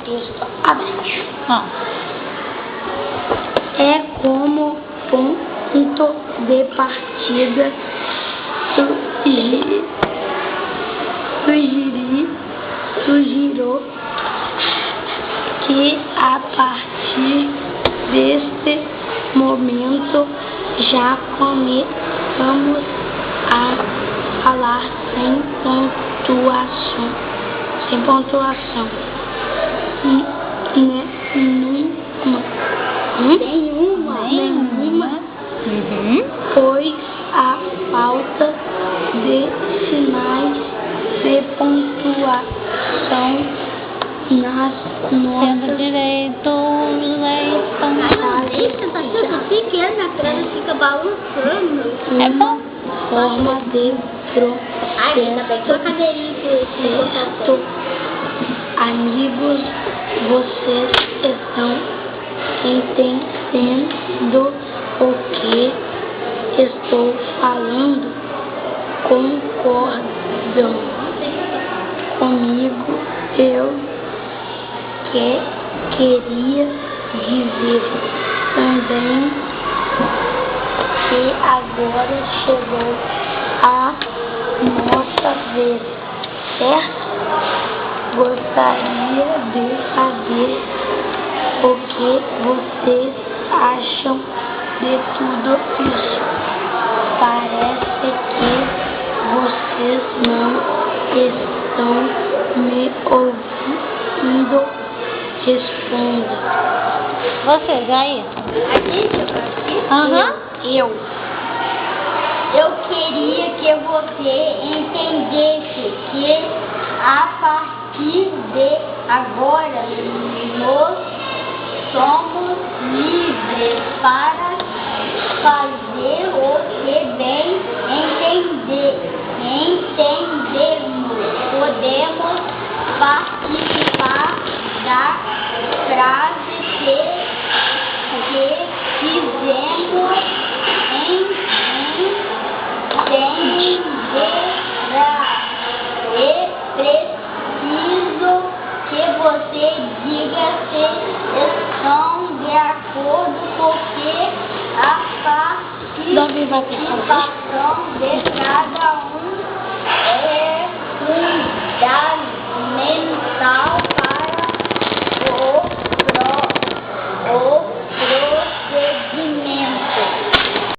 texto abaixo. É como ponto de partida sugiro que a partir deste momento já começamos a falar sem pontuação. Nenhuma. Pois a falta de sinais de pontuação nas notas pequena, a trama fica balançando. É bom. Forma de processo. Amigos, vocês estão entendendo o que estou falando? Concordam comigo? Eu queria dizer também que agora chegou a nossa vez, certo? Gostaria de saber o que vocês acham de tudo isso. Parece que vocês não estão me ouvindo. Responda. Você, Jair? Eu queria que você entendesse que a partir de agora nós somos livres para fazer o que bem entendemos. Podemos participar da frase que fizemos e preciso que você diga se estão de acordo, porque a participação